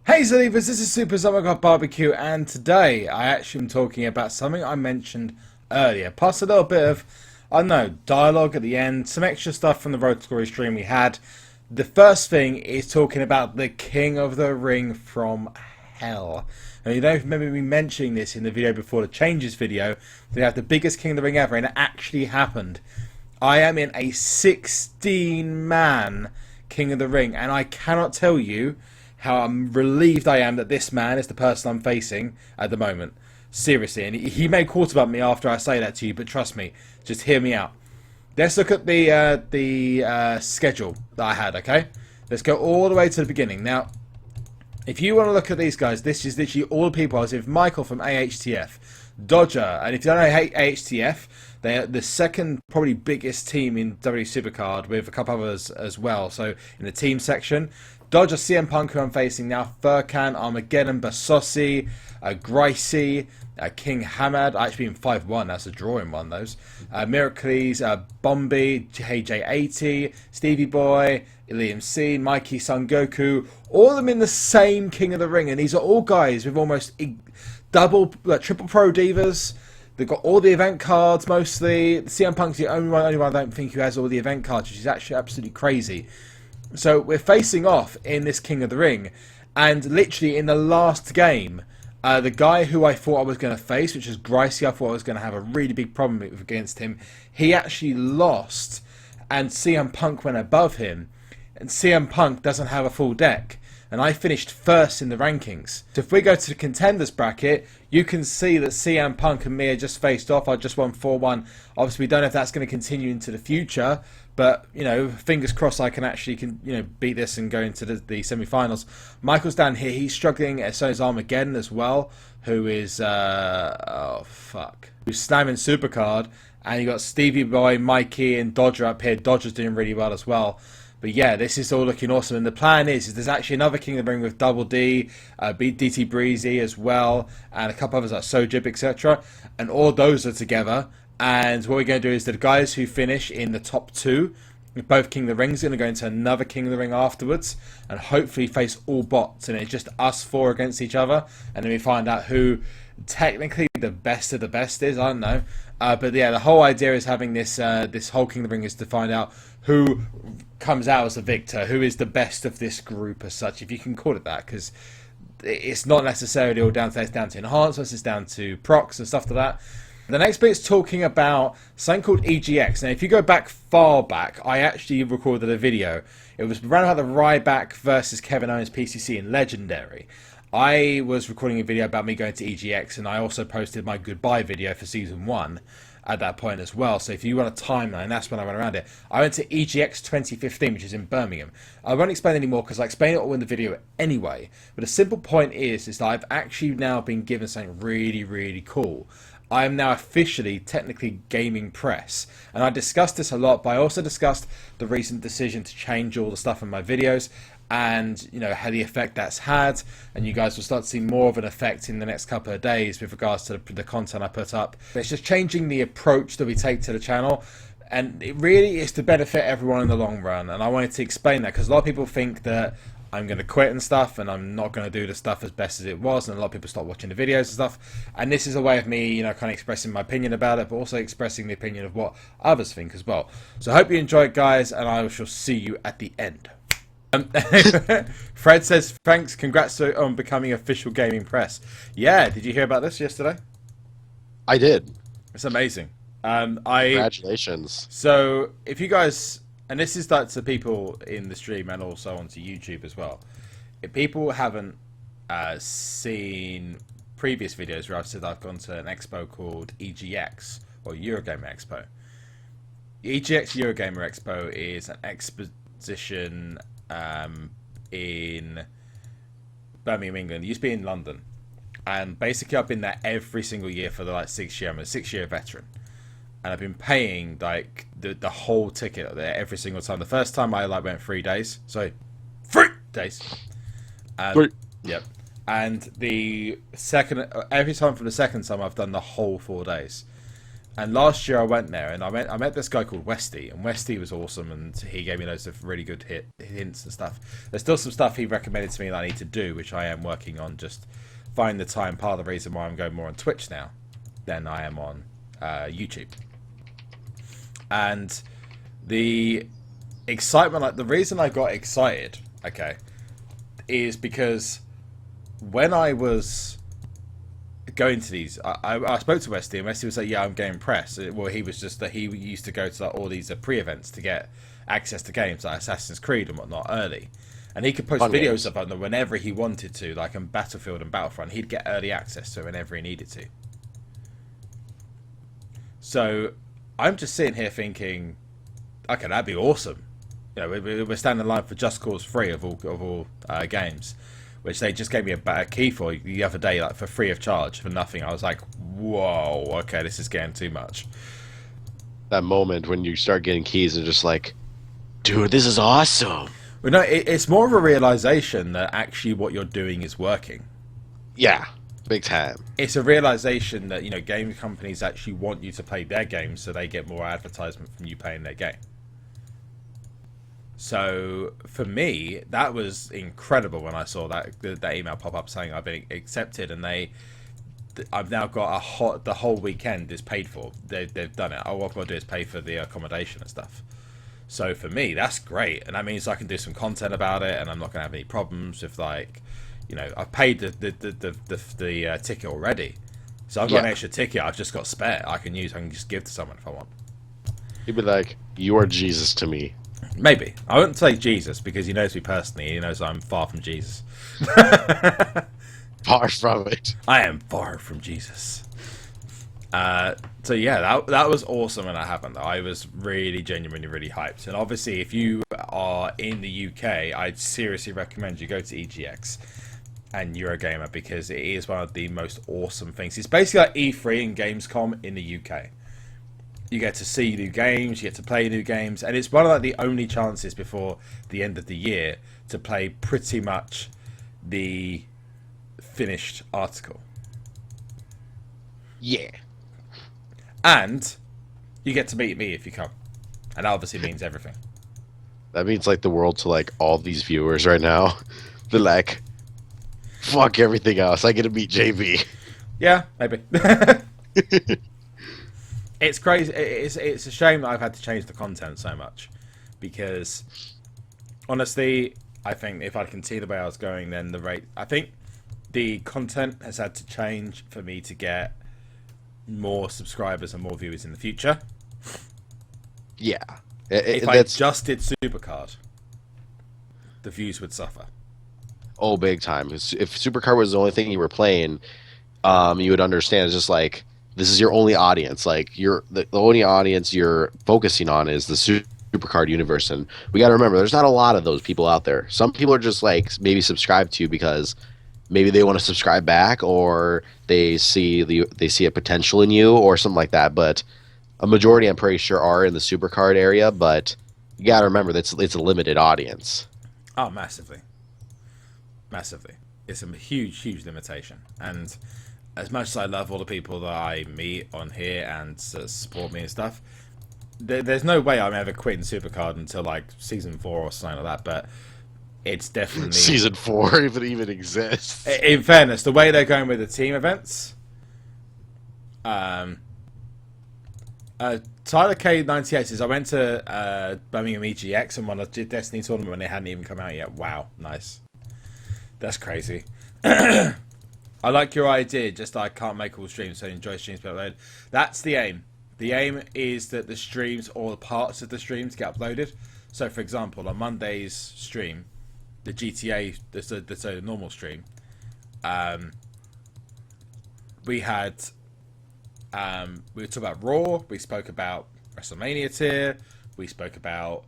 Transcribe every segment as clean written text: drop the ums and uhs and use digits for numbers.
Hey Zalivas, this is SuperZomGBBQ, and today I actually am talking about something I mentioned earlier, plus a little bit of, I don't know, dialogue at the end, some extra stuff from the Road to Glory stream we had. The first thing is talking about the King of the Ring from Hell. And you don't remember me mentioning this in the video before the changes video. We have the biggest King of the Ring ever, and it actually happened. I am in a 16-man King of the Ring, and I cannot tell you how I'm relieved I am that this man is the person I'm facing at the moment. Seriously, and he may quarterback me after I say that to you, but trust me, just hear me out. Let's look at the schedule that I had, okay? Let's go all the way to the beginning. Now, if you want to look at these guys, this is literally all the people. I was with Michael from AHTF, Dodger, and if you don't know AHTF, they're the second probably biggest team in WWE SuperCard with a couple others as well. So in the team section, Dodger, CM Punk, who I'm facing now, Furkan, Armageddon, Basossi, Gracie, King Hamad, actually in 5-1, that's a draw in one of those. Miracles, Bombi, JJ80, Stevie Boy, Liam C, Mikey, Son Goku, all of them in the same King of the Ring, and these are all guys with almost triple pro divas. They've got all the event cards mostly. CM Punk's the only one I don't think who has all the event cards, which is actually absolutely crazy. So we're facing off in this King of the Ring, and literally in the last game, the guy who I thought I was going to face, which is Gracie, I thought I was going to have a really big problem against him. He actually lost, and CM Punk went above him, and CM Punk doesn't have a full deck. And I finished first in the rankings. So if we go to the contenders bracket, you can see that CM Punk and me are just faced off. I just won 4-1. Obviously, we don't know if that's going to continue into the future. But, you know, fingers crossed I can actually beat this and go into the semi-finals. Michael's down here. He's struggling. So is Armageddon as well, who is, who's slamming SuperCard. And you got Stevie Boy, Mikey, and Dodger up here. Dodger's doing really well as well. But yeah, this is all looking awesome. And the plan is there's actually another King of the Ring with Double D, DT Breezy as well, and a couple others like Sojib, etc. And all those are together. And what we're going to do is the guys who finish in the top two, both King of the Rings, are going to go into another King of the Ring afterwards, and hopefully face all bots. And it's just us four against each other. And then we find out who technically the best of the best is. I don't know. But yeah, the whole idea is having this whole King of the Ring is to find out who comes out as the victor, who is the best of this group as such, if you can call it that, because it's not necessarily all down to enhancements, it's down to procs and stuff like that. The next bit is talking about something called EGX. Now, if you go far back, I actually recorded a video. It was around about the Ryback versus Kevin Owens PCC in Legendary. I was recording a video about me going to EGX, and I also posted my goodbye video for Season 1 at that point as well. So if you want a timeline, that's when I went around it. I went to EGX 2015, which is in Birmingham. I won't explain any more because I explain it all in the video anyway. But the simple point is that I've actually now been given something really, really cool. I am now officially, technically, gaming press. And I discussed this a lot, but I also discussed the recent decision to change all the stuff in my videos and, you know, how the effect that's had. And you guys will start to see more of an effect in the next couple of days with regards to the content I put up. But it's just changing the approach that we take to the channel. And it really is to benefit everyone in the long run. And I wanted to explain that because a lot of people think that I'm going to quit and stuff, and I'm not going to do the stuff as best as it was, and a lot of people stop watching the videos and stuff. And this is a way of me, you know, kind of expressing my opinion about it, but also expressing the opinion of what others think as well. So I hope you enjoy it, guys, and I shall see you at the end. Fred says, thanks, congrats on becoming official gaming press. Yeah, did you hear about this yesterday? I did. It's amazing. Congratulations. So, if you guys, and this is like to people in the stream and also onto YouTube as well, if people haven't seen previous videos where I've said I've gone to an expo called EGX, or Eurogamer Expo. EGX Eurogamer Expo is an exposition in Birmingham, England. It used to be in London, and basically I've been there every single year for the like 6 year. I'm a 6-year veteran, and I've been paying like the whole ticket there every single time. The first time I like went 3 days, so 3 days. Yep. And the second, every time from the second time I've done the whole 4 days. And last year I went there, and I met this guy called Westy, and Westy was awesome, and he gave me loads of really good hints and stuff. There's still some stuff he recommended to me that I need to do, which I am working on. Just find the time. Part of the reason why I'm going more on Twitch now than I am on YouTube. And the excitement, like the reason I got excited, okay, is because when I was going to these, I spoke to Westy, and Westy was like, yeah, I'm getting press. Well, he was just that he used to go to like all these pre-events to get access to games like Assassin's Creed and whatnot early, and he could post videos of them whenever he wanted to, like on Battlefield and Battlefront. He'd get early access to it whenever he needed to. So I'm just sitting here thinking, okay, that'd be awesome. You know, we're standing in line for Just Cause 3 of all games, which they just gave me a key for the other day, like for free of charge, for nothing. I was like, whoa, okay, this is getting too much. That moment when you start getting keys and just like, dude, this is awesome. Well, no, it's more of a realization that actually what you're doing is working. Yeah, big time. It's a realization that, you know, game companies actually want you to play their games so they get more advertisement from you playing their game. So for me, that was incredible when I saw that email pop up saying I've been accepted, and I've now got the whole weekend is paid for. They've done it. All I've got to do is pay for the accommodation and stuff. So for me, that's great, and that means I can do some content about it, and I'm not going to have any problems with, like, you know, I've paid the ticket already, so I've got an extra ticket. I've just got spare. I can just give to someone if I want. He'd be like, "You are Jesus to me." Maybe. I wouldn't say Jesus, because he knows me personally. He knows I'm far from Jesus. Far from it. I am far from Jesus. So yeah, that was awesome when that happened. I was really genuinely really hyped. And obviously, if you are in the UK, I'd seriously recommend you go to EGX and Eurogamer, because it is one of the most awesome things. It's basically like E3 and Gamescom in the UK. You get to see new games, you get to play new games, and it's one of like the only chances before the end of the year to play pretty much the finished article. Yeah. And you get to meet me if you come. And that obviously means everything. That means like the world to like all these viewers right now. They're like, fuck everything else. I get to meet JB. Yeah, maybe. It's crazy. It's a shame that I've had to change the content so much, because honestly, I think if I continue the way I was going, then I think the content has had to change for me to get more subscribers and more viewers in the future. Yeah. If I just did SuperCard, the views would suffer. Oh, big time. If SuperCard was the only thing you were playing, you would understand. It's just like, this is your only audience. Like, the only audience you're focusing on is the SuperCard universe. And we got to remember, there's not a lot of those people out there. Some people are just like maybe subscribed to you because maybe they want to subscribe back, or they see a potential in you or something like that. But a majority, I'm pretty sure, are in the SuperCard area. But you got to remember that it's a limited audience. Oh, massively. Massively. It's a huge limitation. And as much as I love all the people that I meet on here and support me and stuff, there's no way I'm ever quitting SuperCard until like season 4 or something like that. But it's definitely season 4 if it even exists. In fairness, the way they're going with the team events, Tyler K98 says, I went to Birmingham EGX and won a Destiny tournament when they hadn't even come out yet. Wow, nice. That's crazy. I like your idea, just I can't make all streams, so enjoy streams be uploaded. That's the aim. The aim is that the streams, or the parts of the streams, get uploaded. So, for example, on Monday's stream, the GTA, the normal stream, we had, we talked about Raw, we spoke about WrestleMania tier, we spoke about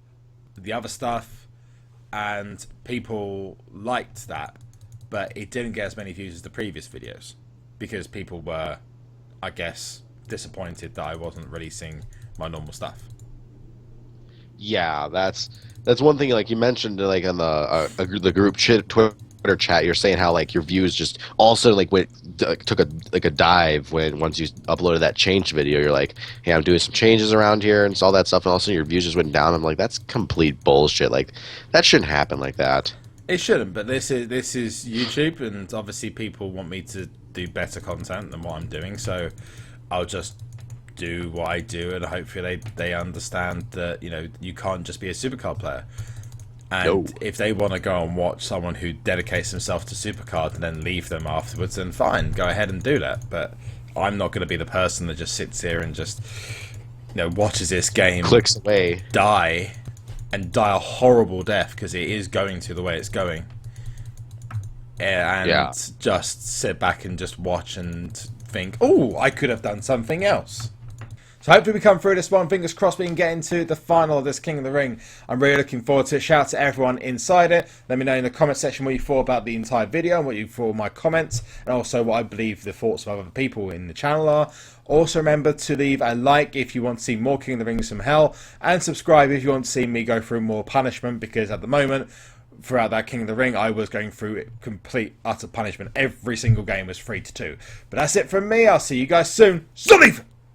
the other stuff, and people liked that. But it didn't get as many views as the previous videos, because people were, I guess, disappointed that I wasn't releasing my normal stuff. Yeah, that's one thing. Like you mentioned, like on the group Twitter Twitter chat, you're saying how like your views just also like took a dive when once you uploaded that change video. You're like, hey, I'm doing some changes around here and all that stuff, and all of a sudden your views just went down. I'm like, that's complete bullshit. Like that shouldn't happen like that. It shouldn't, but this is YouTube, and obviously people want me to do better content than what I'm doing, so I'll just do what I do, and hopefully they understand that, you know, you can't just be a SuperCard player. And No. if they want to go and watch someone who dedicates himself to SuperCard and then leave them afterwards, then fine, go ahead and do that. But I'm not going to be the person that just sits here and just, you know, watches this game Clicks away. die a horrible death, because it is going to the way it's going. And Yeah. just sit back and just watch and think, oh, I could have done something else. So hopefully we come through this one. Fingers crossed we can get into the final of this King of the Ring. I'm really looking forward to it. Shout out to everyone inside it. Let me know in the comment section what you thought about the entire video and what you thought of my comments, and also what I believe the thoughts of other people in the channel are. Also remember to leave a like if you want to see more King of the Rings from Hell, and subscribe if you want to see me go through more punishment, because at the moment, throughout that King of the Ring, I was going through complete, utter punishment. Every single game was 3-2. But that's it from me. I'll see you guys soon. So leave!